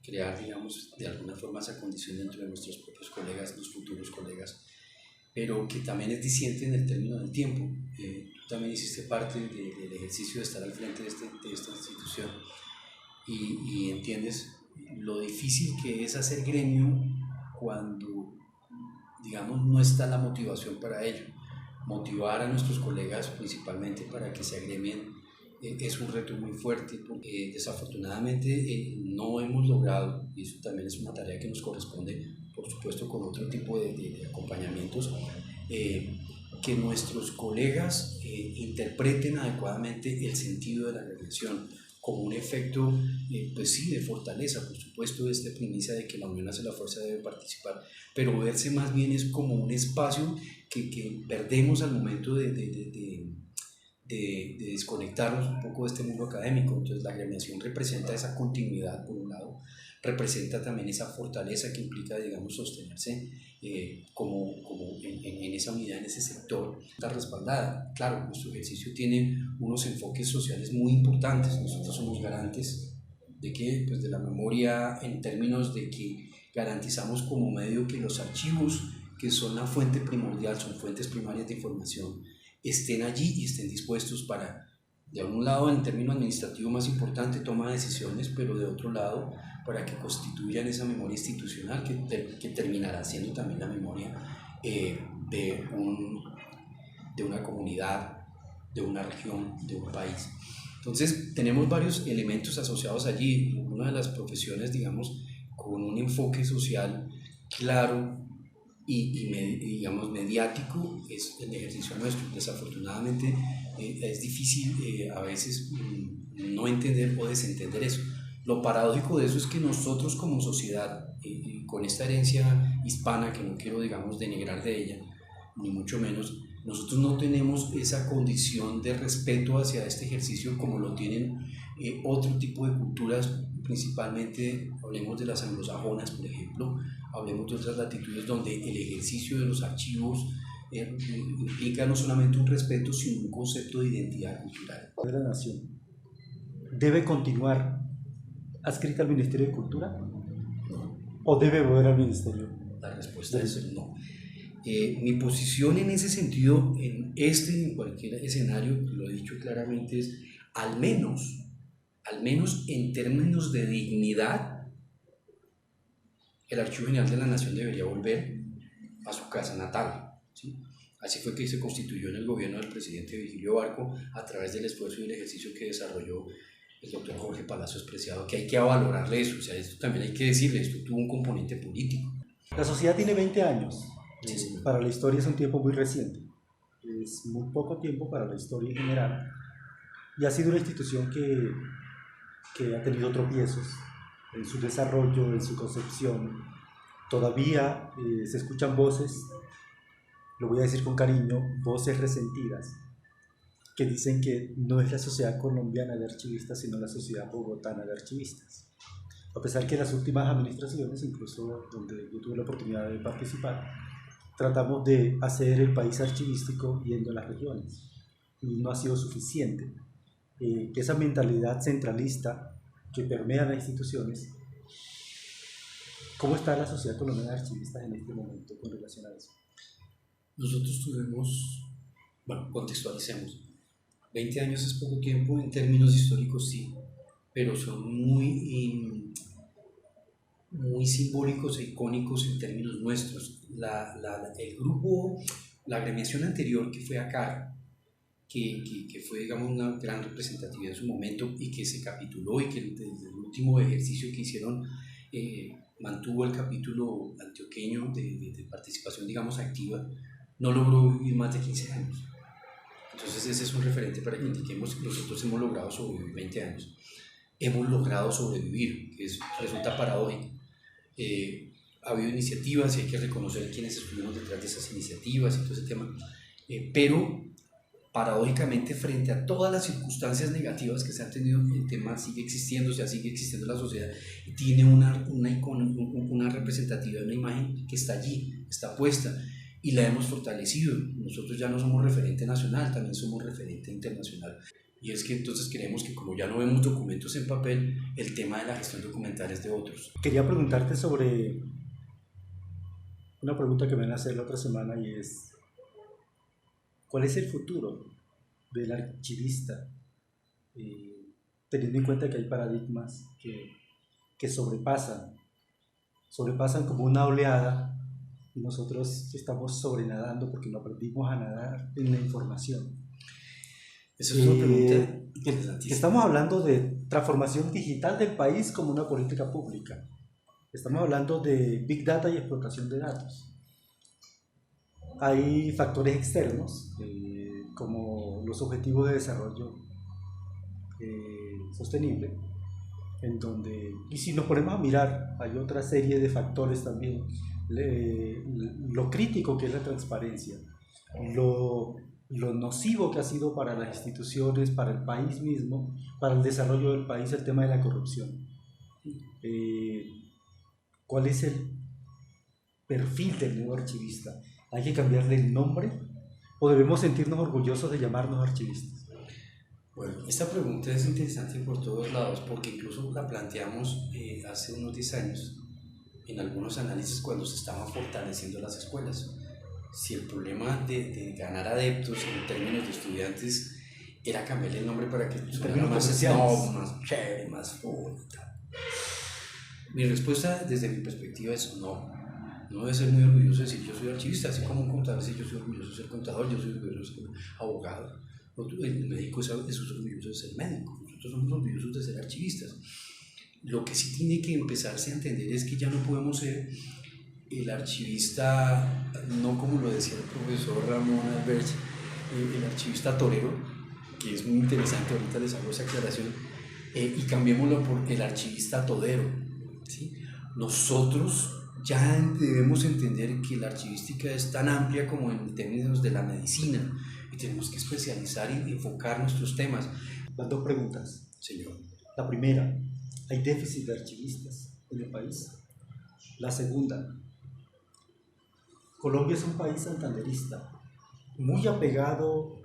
crear, digamos, de alguna forma esa condición dentro de nuestros propios colegas, los futuros colegas, pero que también es diciente en el término del tiempo. Tú también hiciste parte del ejercicio de estar al frente de esta institución y entiendes lo difícil que es hacer gremio cuando, digamos, no está la motivación para ello. Motivar a nuestros colegas principalmente para que se agremien es un reto muy fuerte porque desafortunadamente no hemos logrado, y eso también es una tarea que nos corresponde, por supuesto con otro tipo de acompañamientos, que nuestros colegas interpreten adecuadamente el sentido de la agremiación como un efecto, pues sí, de fortaleza, por supuesto, de esta premisa de que la unión hace la fuerza, debe participar, pero verse más bien es como un espacio que perdemos al momento de desconectarnos un poco de este mundo académico. Entonces la agremiación representa esa continuidad por un lado, representa también esa fortaleza que implica, digamos, sostenerse como en esa unidad, en ese sector, está respaldada. Claro, nuestro ejercicio tiene unos enfoques sociales muy importantes. Nosotros somos garantes de que, pues, de la memoria, en términos de que garantizamos como medio que los archivos, que son la fuente primordial, son fuentes primarias de información, estén allí y estén dispuestos para, de un lado, en términos administrativos más importante, toma de decisiones, pero de otro lado, para que constituyan esa memoria institucional que terminará siendo también la memoria de una comunidad, de una región, de un país. Entonces, tenemos varios elementos asociados allí. Una de las profesiones, digamos, con un enfoque social claro y digamos, mediático es el ejercicio nuestro. Desafortunadamente es difícil a veces no entender o desentender eso. Lo paradójico de eso es que nosotros como sociedad, con esta herencia hispana, que no quiero, digamos, denigrar de ella, ni mucho menos, nosotros no tenemos esa condición de respeto hacia este ejercicio como lo tienen otro tipo de culturas, principalmente hablemos de las anglosajonas, por ejemplo, hablemos de otras latitudes donde el ejercicio de los archivos implica no solamente un respeto, sino un concepto de identidad cultural. De la nación debe continuar adscrita al Ministerio de Cultura, No. ¿o debe volver al Ministerio? La respuesta es no. Mi posición en ese sentido, en cualquier escenario, lo he dicho claramente, es al menos en términos de dignidad, el Archivo General de la Nación debería volver a su casa natal, ¿sí? Así fue que se constituyó en el gobierno del presidente Vigilio Barco a través del esfuerzo y el ejercicio que desarrolló el doctor Jorge Palacios Preciado, que hay que valorarle eso. O sea, esto también hay que decirle, esto tuvo un componente político. La sociedad tiene 20 años. Sí. Para la historia es un tiempo muy reciente. Es muy poco tiempo para la historia en general. Y ha sido una institución que ha tenido tropiezos en su desarrollo, en su concepción. Todavía se escuchan voces, lo voy a decir con cariño, voces resentidas, que dicen que no es la sociedad colombiana de archivistas, sino la sociedad bogotana de archivistas. A pesar que en las últimas administraciones, incluso donde yo tuve la oportunidad de participar, tratamos de hacer el país archivístico yendo a las regiones, y no ha sido suficiente. Que esa mentalidad centralista que permea las instituciones, ¿cómo está la sociedad colombiana de archivistas en este momento con relación a eso? Nosotros tuvimos, bueno, contextualicemos, 20 años es poco tiempo, en términos históricos sí, pero son muy simbólicos e icónicos en términos nuestros. El grupo, la agremiación anterior, que fue ACAR, que fue, digamos, una gran representatividad en su momento y que se capituló, y que desde el último ejercicio que hicieron mantuvo el capítulo antioqueño de participación, digamos, activa, no logró vivir más de 15 años. Entonces ese es un referente para que indiquemos que nosotros hemos logrado sobrevivir 20 años. Hemos logrado sobrevivir, que resulta paradójico. Ha habido iniciativas y hay que reconocer quiénes estuvieron detrás de esas iniciativas y todo ese tema, pero paradójicamente, frente a todas las circunstancias negativas que se han tenido, el tema sigue existiendo, o sea, sigue existiendo la sociedad y tiene una representatividad, una imagen que está allí, está puesta, y la hemos fortalecido. Nosotros ya no somos referente nacional, también somos referente internacional. Y es que entonces creemos que como ya no vemos documentos en papel, el tema de la gestión documental es de otros. Quería preguntarte sobre una pregunta que me van a hacer la otra semana y es, ¿cuál es el futuro del archivista? Teniendo en cuenta que hay paradigmas que sobrepasan como una oleada y nosotros estamos sobrenadando porque no aprendimos a nadar en la información. Esa es una pregunta interesantísima. Estamos hablando de transformación digital del país como una política pública. Estamos hablando de Big Data y explotación de datos. Hay factores externos, como los objetivos de desarrollo sostenible, en donde, y si nos ponemos a mirar, hay otra serie de factores también, lo crítico que es la transparencia, lo nocivo que ha sido para las instituciones, para el país mismo, para el desarrollo del país, el tema de la corrupción. ¿Cuál es el perfil del nuevo archivista? ¿Hay que cambiarle el nombre o debemos sentirnos orgullosos de llamarnos archivistas? Bueno, esta pregunta es interesante por todos lados porque incluso la planteamos hace unos 10 años en algunos análisis cuando se estaban fortaleciendo las escuelas. Si el problema de ganar adeptos en términos de estudiantes era cambiarle el nombre para que fuera más snob, más chévere, más full. Mi respuesta desde mi perspectiva es no. No debe ser muy orgulloso de decir yo soy archivista, así como un contador dice yo soy orgulloso de ser contador, yo soy orgulloso de ser abogado. El médico es orgulloso de ser médico, nosotros somos orgullosos de ser archivistas. Lo que sí tiene que empezarse a entender es que ya no podemos ser el archivista, no como lo decía el profesor Ramón Albert, el archivista torero, que es muy interesante, ahorita les hago esa aclaración, y cambiémoslo por el archivista todero, ¿sí? Nosotros ya debemos entender que la archivística es tan amplia como en términos de la medicina y tenemos que especializar y enfocar nuestros temas. Las dos preguntas. Señor. La primera, ¿hay déficit de archivistas en el país? La segunda, Colombia es un país santanderista, muy apegado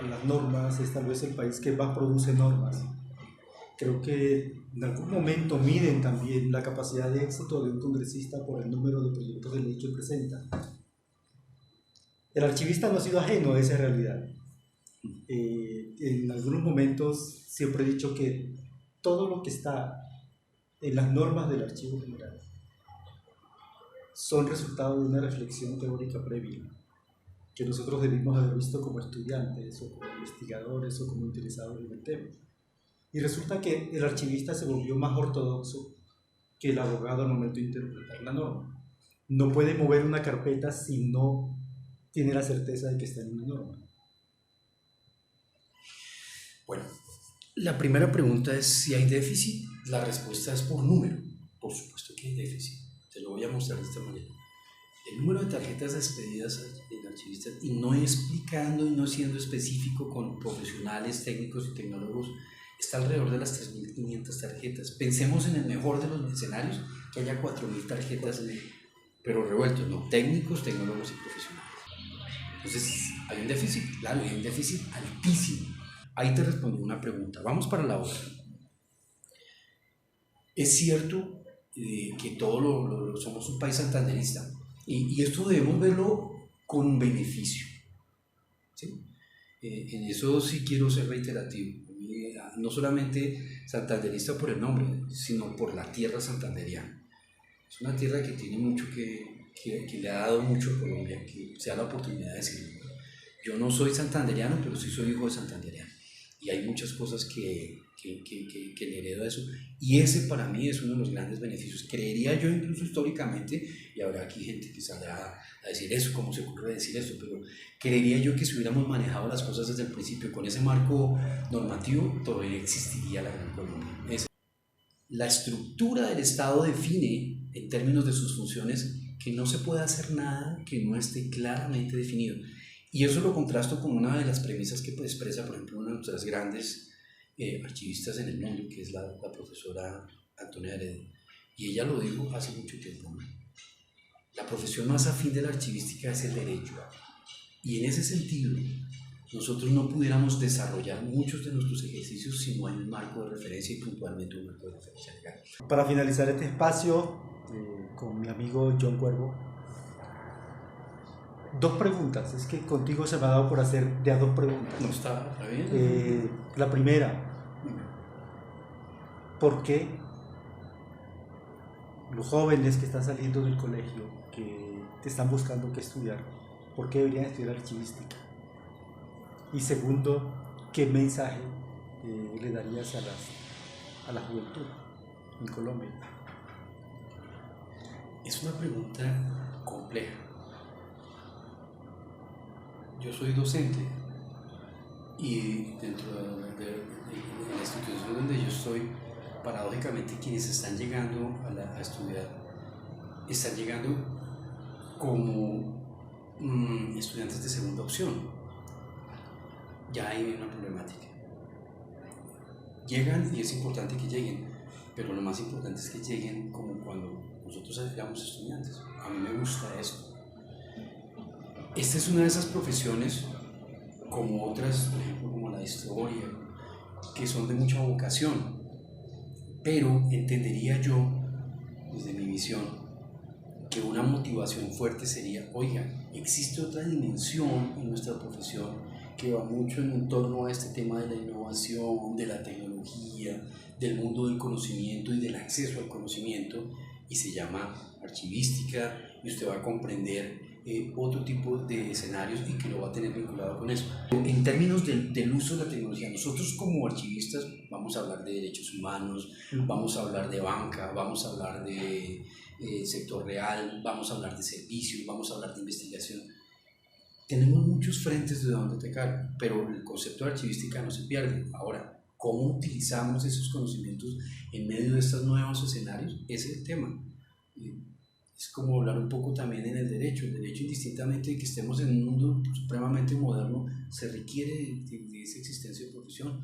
a las normas, es tal vez el país que más produce normas. Creo que en algún momento miden también la capacidad de éxito de un congresista por el número de proyectos de ley que presenta. El archivista no ha sido ajeno a esa realidad. En algunos momentos siempre he dicho que todo lo que está en las normas del Archivo General son resultado de una reflexión teórica previa que nosotros debimos haber visto como estudiantes o como investigadores o como interesados en el tema. Y resulta que el archivista se volvió más ortodoxo que el abogado al momento de interpretar la norma. No puede mover una carpeta si no tiene la certeza de que está en una norma. Bueno, la primera pregunta es si hay déficit. La respuesta es por número. Por supuesto que hay déficit. Te lo voy a mostrar de esta manera. El número de tarjetas expedidas en archivistas, y no explicando y no siendo específico con profesionales, técnicos y tecnólogos, está alrededor de las 3.500 tarjetas. Pensemos en el mejor de los escenarios, que haya 4.000 tarjetas, pero revueltos, no, técnicos, tecnólogos y profesionales. Entonces, ¿hay un déficit? Claro, hay un déficit altísimo. Ahí te respondí una pregunta. Vamos para la otra. Es cierto que todos somos un país santanderista y esto debemos verlo con beneficio, ¿sí? En eso sí quiero ser reiterativo. No solamente santanderista por el nombre, sino por la tierra santanderiana. Es una tierra que tiene mucho que le ha dado mucho a Colombia, que se da la oportunidad de decirlo. Yo no soy santanderiano, pero sí soy hijo de santanderiano. Y hay muchas cosas que le heredo a eso. Y ese para mí es uno de los grandes beneficios. Creería yo incluso históricamente, y habrá aquí gente que saldrá a decir eso, cómo se ocurre decir eso, pero creería yo que si hubiéramos manejado las cosas desde el principio con ese marco normativo, todavía existiría la Gran Colombia. La estructura del Estado define, en términos de sus funciones, que no se puede hacer nada que no esté claramente definido. Y eso lo contrasto con una de las premisas que expresa, por ejemplo, una de nuestras grandes archivistas en el mundo, que es la profesora Antonia Heredia. Y ella lo dijo hace mucho tiempo, ¿no? La profesión más afín de la archivística es el derecho. Y en ese sentido, nosotros no pudiéramos desarrollar muchos de nuestros ejercicios si no hay un marco de referencia y puntualmente un marco de referencia legal. Para finalizar este espacio, con mi amigo John Cuervo, dos preguntas. Es que contigo se me ha dado por hacer de a dos preguntas. No está bien. La primera, ¿por qué los jóvenes que están saliendo del colegio, que están buscando qué estudiar, por qué deberían estudiar archivística? Y segundo, ¿qué mensaje le darías a la juventud en Colombia? Es una pregunta compleja. Yo soy docente y dentro de la institución donde yo estoy, paradójicamente quienes están llegando a estudiar están llegando como estudiantes de segunda opción. Ya hay una problemática. Llegan y es importante que lleguen, pero lo más importante es que lleguen como cuando nosotros éramos estudiantes. A mí me gusta eso. Esta es una de esas profesiones, como otras, por ejemplo, como la historia, que son de mucha vocación, pero entendería yo, desde mi visión, que una motivación fuerte sería, oiga, existe otra dimensión en nuestra profesión que va mucho en torno a este tema de la innovación, de la tecnología, del mundo del conocimiento y del acceso al conocimiento, y se llama archivística, y usted va a comprender otro tipo de escenarios y que lo va a tener vinculado con eso. En términos del uso de la tecnología, nosotros como archivistas vamos a hablar de derechos humanos, vamos a hablar de banca, vamos a hablar de sector real, vamos a hablar de servicios, vamos a hablar de investigación. Tenemos muchos frentes de donde atacar, pero el concepto de archivística no se pierde. Ahora, ¿cómo utilizamos esos conocimientos en medio de estos nuevos escenarios? Ese es el tema. Es como hablar un poco también en el derecho. El derecho, indistintamente de que estemos en un mundo supremamente moderno, se requiere de esa existencia de profesión.